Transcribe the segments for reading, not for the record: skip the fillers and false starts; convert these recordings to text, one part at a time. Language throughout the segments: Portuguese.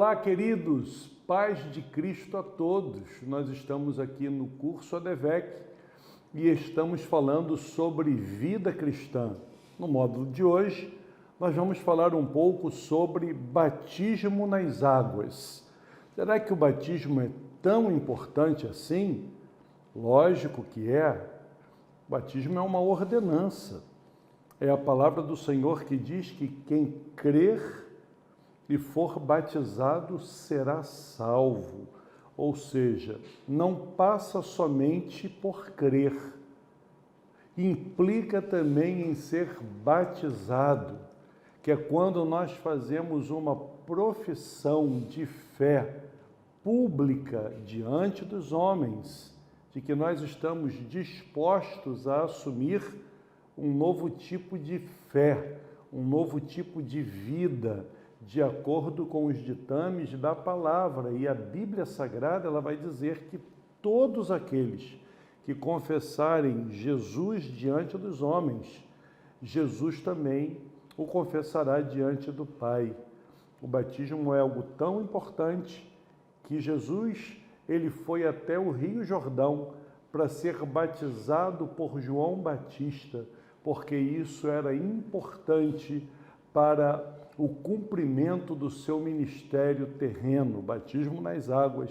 Olá, queridos, paz de Cristo a todos. Nós estamos aqui no curso ADVEC e estamos falando sobre vida cristã. No módulo de hoje, nós vamos falar um pouco sobre batismo nas águas. Será que o batismo é tão importante assim? Lógico que é. O batismo é uma ordenança. É a palavra do Senhor que diz que quem crer e for batizado será salvo. Ou seja, não passa somente por crer. Implica também em ser batizado, que é quando nós fazemos uma profissão de fé pública diante dos homens, de que nós estamos dispostos a assumir um novo tipo de fé, um novo tipo de vida, de acordo com os ditames da palavra. E a Bíblia Sagrada ela vai dizer que todos aqueles que confessarem Jesus diante dos homens, Jesus também o confessará diante do Pai. O batismo é algo tão importante que Jesus ele foi até o Rio Jordão para ser batizado por João Batista, porque isso era importante para o cumprimento do seu ministério terreno. O batismo nas águas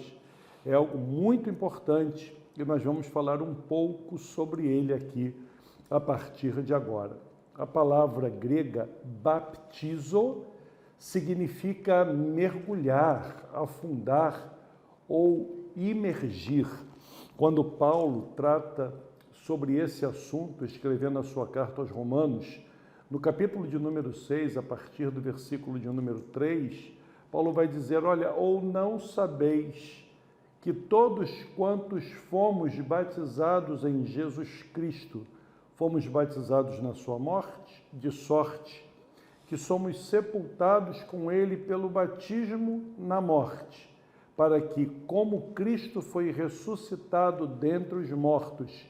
é algo muito importante e nós vamos falar um pouco sobre ele aqui a partir de agora. A palavra grega baptizo significa mergulhar, afundar ou imergir. Quando Paulo trata sobre esse assunto, escrevendo a sua carta aos Romanos, no capítulo de número 6, a partir do versículo de número 3, Paulo vai dizer, olha, ou não sabeis que todos quantos fomos batizados em Jesus Cristo, fomos batizados na sua morte, de sorte que somos sepultados com ele pelo batismo na morte, para que, como Cristo foi ressuscitado dentre os mortos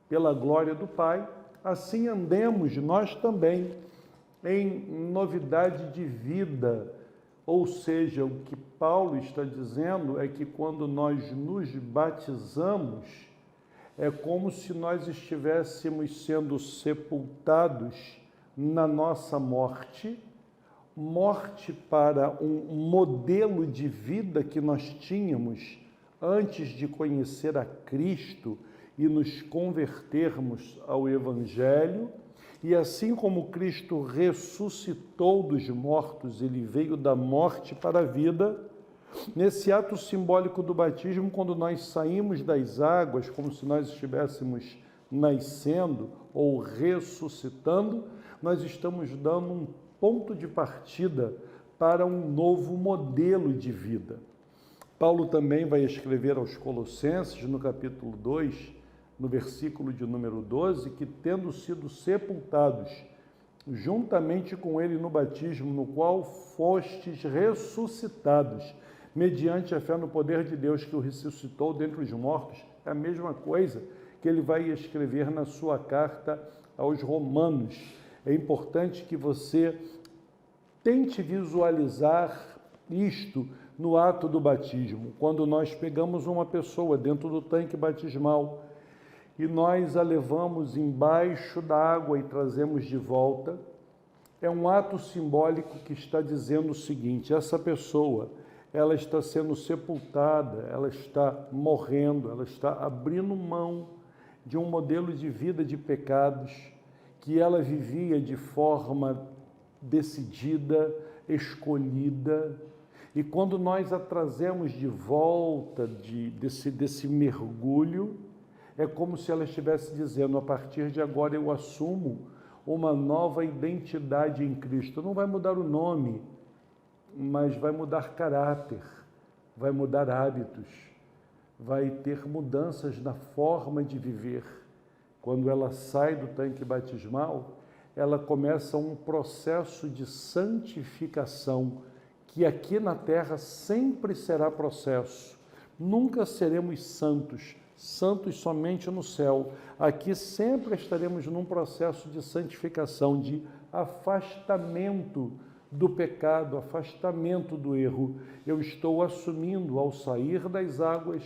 pela glória do Pai, assim andemos nós também em novidade de vida. Ou seja, o que Paulo está dizendo é que quando nós nos batizamos, é como se nós estivéssemos sendo sepultados na nossa morte, morte para um modelo de vida que nós tínhamos antes de conhecer a Cristo e nos convertermos ao Evangelho. E assim como Cristo ressuscitou dos mortos, ele veio da morte para a vida, nesse ato simbólico do batismo, quando nós saímos das águas, como se nós estivéssemos nascendo ou ressuscitando, nós estamos dando um ponto de partida para um novo modelo de vida. Paulo também vai escrever aos Colossenses, no capítulo 2, no versículo de número 12, que tendo sido sepultados juntamente com ele no batismo, no qual fostes ressuscitados, mediante a fé no poder de Deus que o ressuscitou dentre os mortos, é a mesma coisa que ele vai escrever na sua carta aos Romanos. É importante que você tente visualizar isto no ato do batismo. Quando nós pegamos uma pessoa dentro do tanque batismal e nós a levamos embaixo da água e trazemos de volta, é um ato simbólico que está dizendo o seguinte: essa pessoa, ela está sendo sepultada, ela está morrendo, ela está abrindo mão de um modelo de vida de pecados que ela vivia de forma decidida, escolhida. E quando nós a trazemos de volta desse mergulho, é como se ela estivesse dizendo, a partir de agora eu assumo uma nova identidade em Cristo. Não vai mudar o nome, mas vai mudar caráter, vai mudar hábitos, vai ter mudanças na forma de viver. Quando ela sai do tanque batismal, ela começa um processo de santificação, que aqui na terra sempre será processo. Nunca seremos santos somente no céu. Aqui sempre estaremos num processo de santificação, de afastamento do pecado, afastamento do erro. Eu estou assumindo ao sair das águas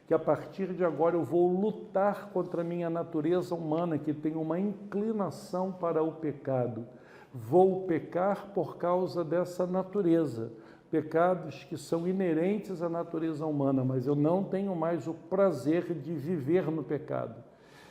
que a partir de agora eu vou lutar contra a minha natureza humana, que tem uma inclinação para o pecado. Vou pecar por causa dessa natureza, pecados que são inerentes à natureza humana, mas eu não tenho mais o prazer de viver no pecado,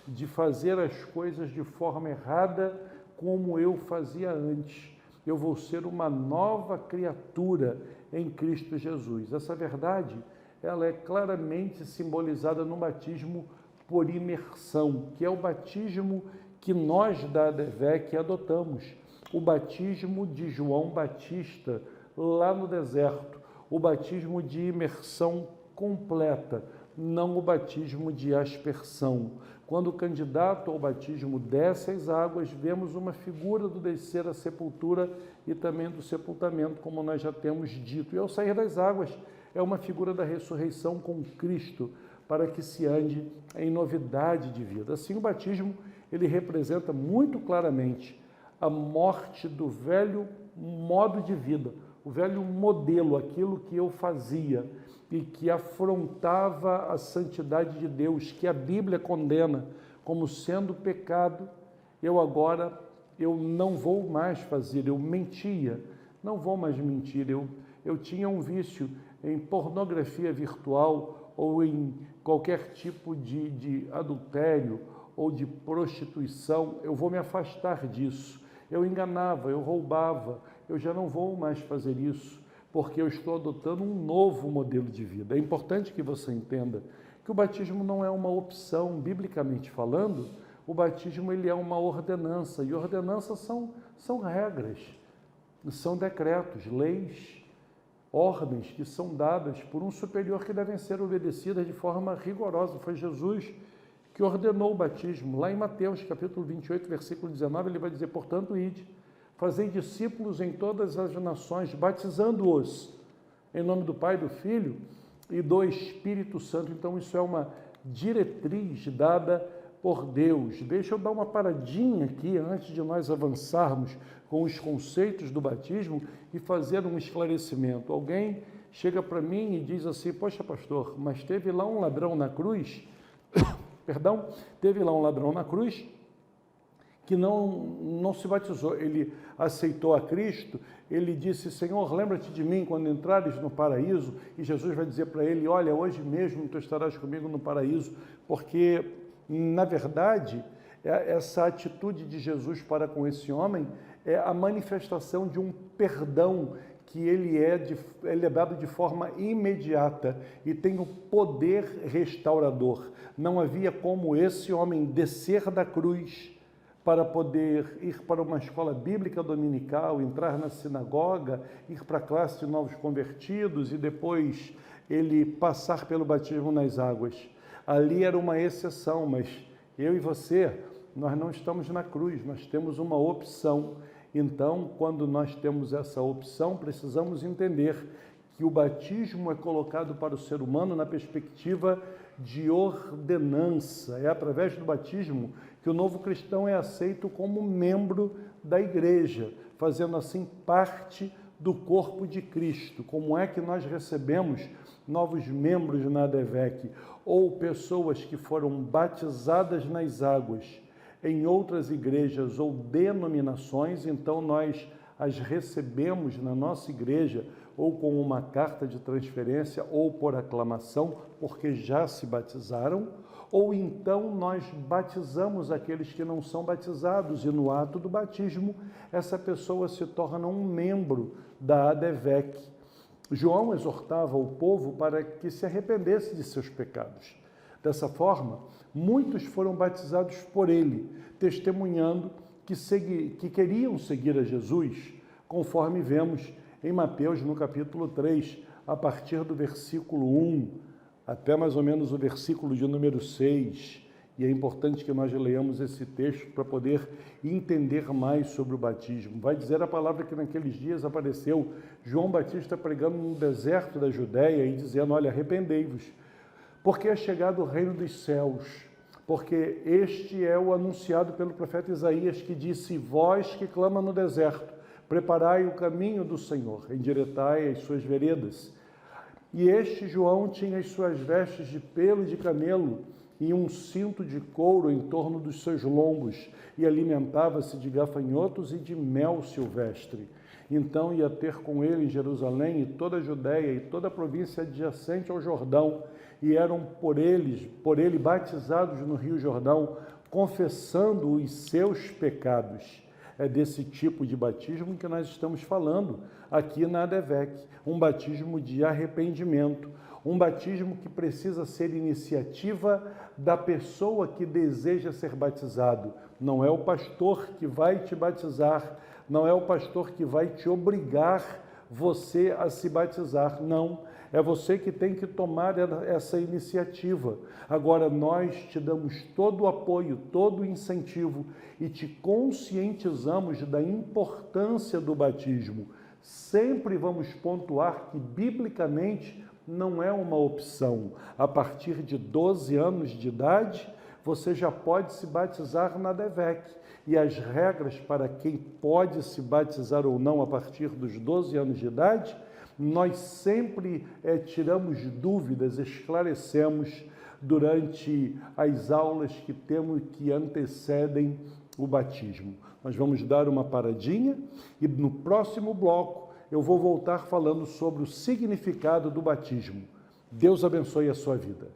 de fazer as coisas de forma errada como eu fazia antes. Eu vou ser uma nova criatura em Cristo Jesus. Essa verdade, ela é claramente simbolizada no batismo por imersão, que é o batismo que nós da ADVEC adotamos, o batismo de João Batista lá no deserto, o batismo de imersão completa, não o batismo de aspersão. Quando o candidato ao batismo desce às águas, vemos uma figura do descer à sepultura e também do sepultamento, como nós já temos dito. E ao sair das águas, é uma figura da ressurreição com Cristo, para que se ande em novidade de vida. Assim, o batismo, ele representa muito claramente a morte do velho modo de vida, o velho modelo, aquilo que eu fazia e que afrontava a santidade de Deus, que a Bíblia condena como sendo pecado. Eu não vou mais fazer, eu mentia, não vou mais mentir, eu tinha um vício em pornografia virtual ou em qualquer tipo de adultério ou de prostituição, eu vou me afastar disso. Eu enganava, eu roubava, eu já não vou mais fazer isso, porque eu estou adotando um novo modelo de vida. É importante que você entenda que o batismo não é uma opção, biblicamente falando. O batismo, ele é uma ordenança, e ordenanças são regras, são decretos, leis, ordens que são dadas por um superior que devem ser obedecidas de forma rigorosa. Foi Jesus que ordenou o batismo. Lá em Mateus, capítulo 28, versículo 19, ele vai dizer: portanto, ide, fazei discípulos em todas as nações, batizando-os em nome do Pai, do Filho e do Espírito Santo. Então, isso é uma diretriz dada por Deus. Deixa eu dar uma paradinha aqui, antes de nós avançarmos com os conceitos do batismo e fazer um esclarecimento. Alguém chega para mim e diz assim: poxa, pastor, mas teve lá um ladrão na cruz, teve lá um ladrão na cruz que não se batizou. Ele aceitou a Cristo, ele disse: Senhor, lembra-te de mim quando entrares no paraíso. E Jesus vai dizer para ele: olha, hoje mesmo tu estarás comigo no paraíso, porque, na verdade, essa atitude de Jesus para com esse homem é a manifestação de um perdão que ele é dado de forma imediata e tem o poder restaurador. Não havia como esse homem descer da cruz para poder ir para uma escola bíblica dominical, entrar na sinagoga, ir para a classe de novos convertidos e depois ele passar pelo batismo nas águas. Ali era uma exceção, mas eu e você, nós não estamos na cruz, nós temos uma opção. Então, quando nós temos essa opção, precisamos entender que o batismo é colocado para o ser humano na perspectiva de ordenança. É através do batismo que o novo cristão é aceito como membro da igreja, fazendo assim parte do corpo de Cristo. Como é que nós recebemos novos membros na ADVEC? Ou pessoas que foram batizadas nas águas em outras igrejas ou denominações, então nós as recebemos na nossa igreja ou com uma carta de transferência ou por aclamação, porque já se batizaram, ou então nós batizamos aqueles que não são batizados e no ato do batismo essa pessoa se torna um membro da ADVEC. João exortava o povo para que se arrependesse de seus pecados. Dessa forma, muitos foram batizados por ele, testemunhando que queriam seguir a Jesus, conforme vemos em Mateus, no capítulo 3, a partir do versículo 1, até mais ou menos o versículo de número 6. E é importante que nós leiamos esse texto para poder entender mais sobre o batismo. Vai dizer a palavra que naqueles dias apareceu João Batista pregando no deserto da Judéia e dizendo: olha, arrependei-vos, porque é chegado o reino dos céus, porque este é o anunciado pelo profeta Isaías, que disse: vós que clama no deserto, Preparai o caminho do Senhor, endireitai as suas veredas. E este João tinha as suas vestes de pelo de camelo e um cinto de couro em torno dos seus lombos, e alimentava-se de gafanhotos e de mel silvestre. Então ia ter com ele em Jerusalém e toda a Judéia e toda a província adjacente ao Jordão, e eram por ele batizados no Rio Jordão, confessando os seus pecados. É desse tipo de batismo que nós estamos falando aqui na ADVEC, um batismo de arrependimento, um batismo que precisa ser iniciativa da pessoa que deseja ser batizado. Não é o pastor que vai te batizar, não é o pastor que vai te obrigar você a se batizar, não. É você que tem que tomar essa iniciativa. Agora, nós te damos todo o apoio, todo o incentivo e te conscientizamos da importância do batismo. Sempre vamos pontuar que, biblicamente, não é uma opção. A partir de 12 anos de idade, você já pode se batizar na ADVEC. E as regras para quem pode se batizar ou não a partir dos 12 anos de idade, nós sempre tiramos dúvidas, esclarecemos durante as aulas que antecedem o batismo. Nós vamos dar uma paradinha e no próximo bloco eu vou voltar falando sobre o significado do batismo. Deus abençoe a sua vida.